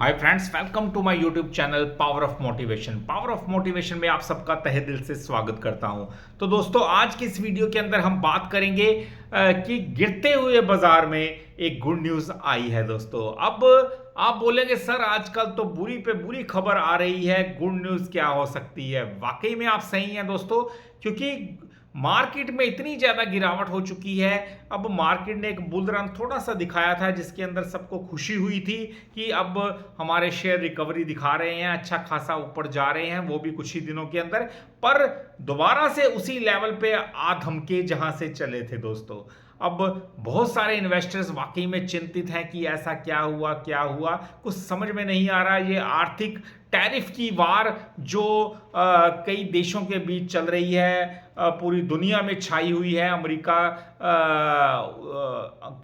Hi friends, welcome to my YouTube channel power of motivation. Power of motivation में आप सबका तहे दिल से स्वागत करता हूं। तो दोस्तों, आज की इस वीडियो के अंदर हम बात करेंगे कि गिरते हुए बाजार में एक गुड न्यूज़ आई है। दोस्तों, अब आप बोलेंगे सर आजकल तो बुरी पे बुरी खबर आ रही है, गुड न्यूज़ क्या हो सकती है। वाकई में आप सही हैं दोस्तों, क्योंकि मार्केट में इतनी ज़्यादा गिरावट हो चुकी है। अब मार्केट ने एक बुल रन थोड़ा सा दिखाया था जिसके अंदर सबको खुशी हुई थी कि अब हमारे शेयर रिकवरी दिखा रहे हैं, अच्छा खासा ऊपर जा रहे हैं, वो भी कुछ ही दिनों के अंदर। पर दोबारा से उसी लेवल पे आ धमके जहां से चले थे दोस्तों। अब बहुत सारे इन्वेस्टर्स वाकई में चिंतित हैं कि ऐसा क्या हुआ, कुछ समझ में नहीं आ रहा। ये आर्थिक टैरिफ की वार जो कई देशों के बीच चल रही है, पूरी दुनिया में छाई हुई है। अमेरिका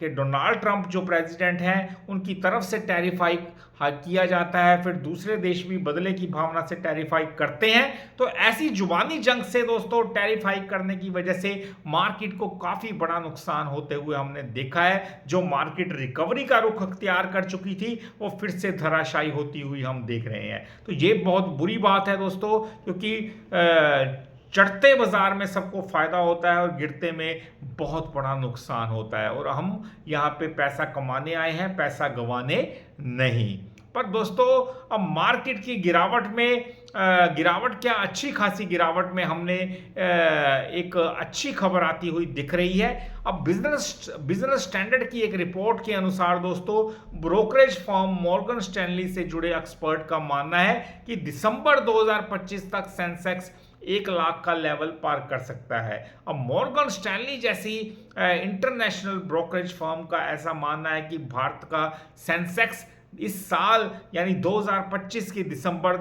के डोनाल्ड ट्रंप जो प्रेसिडेंट हैं, उनकी तरफ से टैरिफ हाइक किया जाता है, फिर दूसरे देश भी बदले की भावना से टैरिफ हाइक करते हैं। तो ऐसी जुबानी जंग से दोस्तों, टैरिफ हाइक करने की वजह से मार्केट को काफी बड़ा नुकसान होते हुए हमने देखा है। जो मार्केट रिकवरी का रुख अख्तियार कर चुकी थी, वो फिर से धराशायी होती हुई हम देख रहे हैं। तो ये बहुत बुरी बात है दोस्तों, क्योंकि चढ़ते बाजार में सबको फायदा होता है और गिरते में बहुत बड़ा नुकसान होता है। और हम यहाँ पे पैसा कमाने आए हैं, पैसा गंवाने नहीं। पर दोस्तों, अब मार्केट की गिरावट में गिरावट क्या, अच्छी खासी गिरावट में हमने एक अच्छी खबर आती हुई दिख रही है। अब बिजनेस स्टैंडर्ड की एक रिपोर्ट के अनुसार दोस्तों, ब्रोकरेज फर्म मॉर्गन स्टैनली से जुड़े एक्सपर्ट का मानना है कि दिसंबर 2025 तक सेंसेक्स 1 लाख का लेवल पार कर सकता है। अब मॉर्गन स्टैनली जैसी इंटरनेशनल ब्रोकरेज फर्म का ऐसा मानना है कि भारत का सेंसेक्स इस साल यानी 2025 के दिसंबर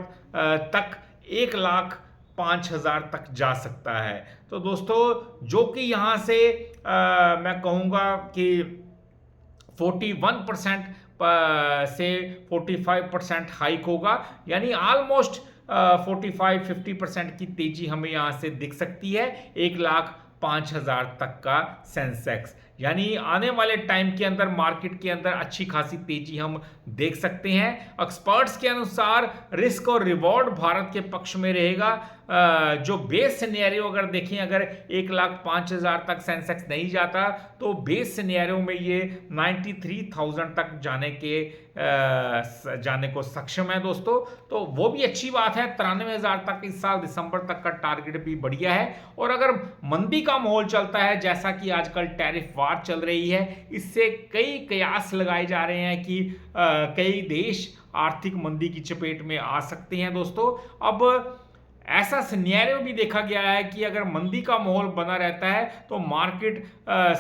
तक 1,05,000 तक जा सकता है। तो दोस्तों, जो कि यहाँ से मैं कहूँगा कि 41% से 45% हाइक होगा, यानी ऑलमोस्ट 45-50% की तेजी हमें यहाँ से दिख सकती है। 1,05,000 तक का सेंसेक्स, यानी आने वाले टाइम के अंदर मार्केट के अंदर अच्छी खासी तेजी हम देख सकते हैं। एक्सपर्ट्स के अनुसार रिस्क और रिवॉर्ड भारत के पक्ष में रहेगा। जो बेस सिनेरियो अगर देखें, अगर 1,05,000 तक सेंसेक्स नहीं जाता तो बेस सिनेरियो में ये 93,000 तक जाने को सक्षम है दोस्तों। तो वो भी अच्छी बात है। 93,000 तक इस साल दिसंबर तक का टारगेट भी बढ़िया है। और अगर मंदी का माहौल चलता है, जैसा कि आजकल टैरिफ वार चल रही है, इससे कई कयास लगाए जा रहे हैं कि कई देश आर्थिक मंदी की चपेट में आ सकते हैं दोस्तों। अब ऐसा सिनेरियो भी देखा गया है कि अगर मंदी का माहौल बना रहता है तो मार्केट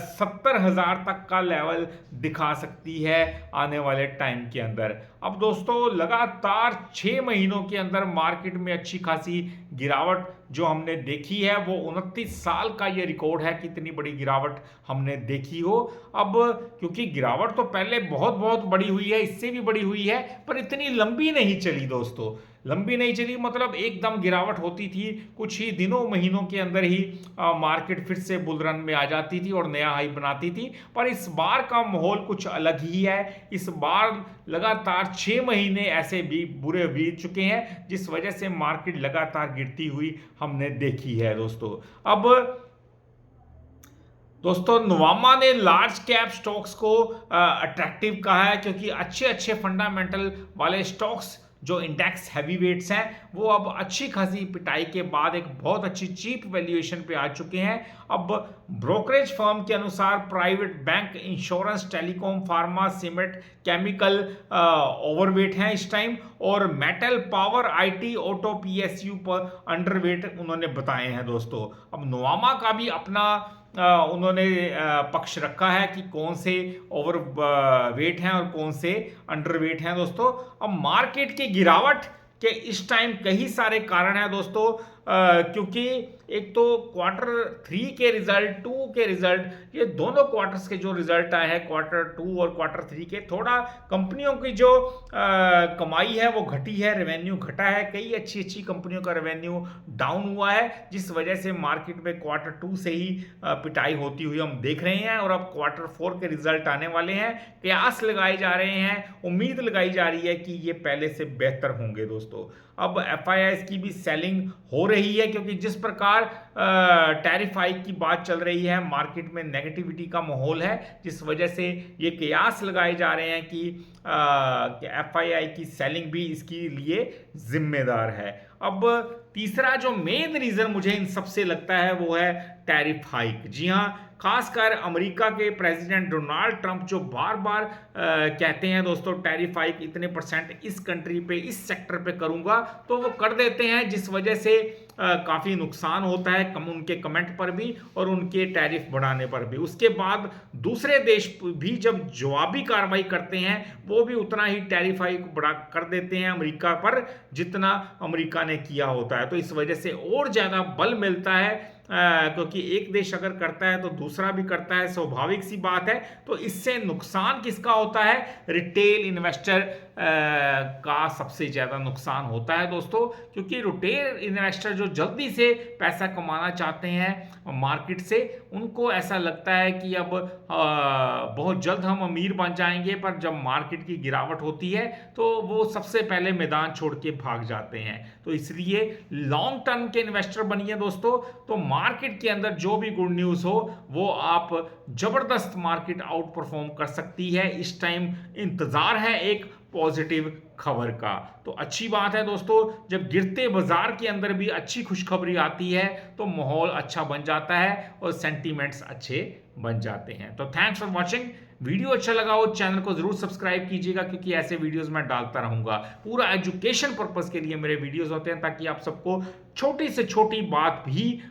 70,000 तक का लेवल दिखा सकती है आने वाले टाइम के अंदर। अब दोस्तों, लगातार 6 महीनों के अंदर मार्केट में अच्छी खासी गिरावट जो हमने देखी है, वो 29 साल का ये रिकॉर्ड है कि इतनी बड़ी गिरावट हमने देखी हो। अब क्योंकि गिरावट तो पहले बहुत बहुत बड़ी हुई है, इससे भी बड़ी हुई है, पर इतनी लंबी नहीं चली दोस्तों। लंबी नहीं चली मतलब एकदम गिरावट होती थी, कुछ ही दिनों महीनों के अंदर ही मार्केट फिर से बुल रन में आ जाती थी और नया हाई बनाती थी। पर इस बार का माहौल कुछ अलग ही है। इस बार लगातार 6 महीने ऐसे भी बुरे बीत चुके हैं, जिस वजह से मार्केट लगातार गिरती हुई हमने देखी है दोस्तों। अब दोस्तों, नवामा ने लार्ज कैप स्टॉक्स को अट्रैक्टिव कहा है, क्योंकि अच्छे अच्छे फंडामेंटल वाले स्टॉक्स जो इंडेक्स हैवी वेट्स हैं, वो अब अच्छी खासी पिटाई के बाद एक बहुत अच्छी चीप वैल्यूएशन पे आ चुके हैं। अब ब्रोकरेज फर्म के अनुसार private bank, insurance, telecom, pharma, cement, chemical overweight हैं इस टाइम, और metal, power, IT, auto, PSU पर अंडरवेट उन्होंने बताए हैं दोस्तों। अब नवामा का भी अपना उन्होंने पक्ष रखा है कि कौन से ओवर वेट हैं और कौन से अंडर वेट हैं दोस्तों। अब मार्केट की गिरावट के इस टाइम कई सारे कारण हैं दोस्तों। क्योंकि एक तो Q3 के रिजल्ट, 2 के रिजल्ट, ये दोनों क्वार्टर्स के जो रिजल्ट आए हैं Q2 और Q3 के, थोड़ा कंपनियों की जो कमाई है वो घटी है, रेवेन्यू घटा है, कई अच्छी अच्छी कंपनियों का रेवेन्यू डाउन हुआ है, जिस वजह से मार्केट में Q2 से ही पिटाई होती हुई हम देख रहे हैं। और अब Q4 के रिजल्ट आने वाले हैं, कयास लगाए जा रहे हैं, उम्मीद लगाई जा रही है कि ये पहले से बेहतर होंगे दोस्तों। अब एफआईआईज की भी सेलिंग हो रही है, क्योंकि जिस प्रकार टैरिफ हाइक की बात चल रही है, मार्केट में नेगेटिविटी का माहौल है, जिस वजह से ये कयास लगाए जा रहे हैं कि एफआईआई की सेलिंग भी इसके लिए जिम्मेदार है। अब तीसरा जो मेन रीजन मुझे इन सबसे लगता है वो है टैरिफ हाइक। जी हाँ, खासकर अमेरिका के प्रेसिडेंट डोनाल्ड ट्रंप जो बार बार कहते हैं दोस्तों टैरिफ हाइक इतने परसेंट इस कंट्री पे, इस सेक्टर पे करूंगा, तो वो कर देते हैं, जिस वजह से काफ़ी नुकसान होता है उनके कमेंट पर भी और उनके टैरिफ बढ़ाने पर भी। उसके बाद दूसरे देश भी जब जवाबी कार्रवाई करते हैं, वो भी उतना ही टैरिफ हाइक बढ़ा कर देते हैं अमेरिका पर, जितना अमेरिका ने किया होता है। तो इस वजह से और ज़्यादा बल मिलता है, क्योंकि एक देश अगर करता है तो दूसरा भी करता है, स्वाभाविक सी बात है। तो इससे नुकसान किसका होता है? रिटेल इन्वेस्टर का सबसे ज़्यादा नुकसान होता है दोस्तों, क्योंकि रिटेल इन्वेस्टर जो जल्दी से पैसा कमाना चाहते हैं मार्केट से, उनको ऐसा लगता है कि अब बहुत जल्द हम अमीर बन जाएंगे, पर जब मार्केट की गिरावट होती है तो वो सबसे पहले मैदान छोड़ के भाग जाते हैं। तो इसलिए लॉन्ग टर्म के इन्वेस्टर बनिए दोस्तों, तो मार्केट के अंदर जो भी गुड न्यूज़ हो वो आप जबरदस्त मार्केट आउट परफॉर्म कर सकती है। इस टाइम इंतज़ार है एक पॉजिटिव खबर का। तो अच्छी बात है दोस्तों, जब गिरते बाजार के अंदर भी अच्छी खुशखबरी आती है तो माहौल अच्छा बन जाता है और सेंटीमेंट्स अच्छे बन जाते हैं। तो थैंक्स फॉर वॉचिंग। वीडियो अच्छा लगा हो चैनल को जरूर सब्सक्राइब कीजिएगा, क्योंकि ऐसे वीडियोस मैं डालता रहूंगा। पूरा एजुकेशन पर्पस के लिए मेरे वीडियोस होते हैं, ताकि आप सबको छोटी से छोटी बात भी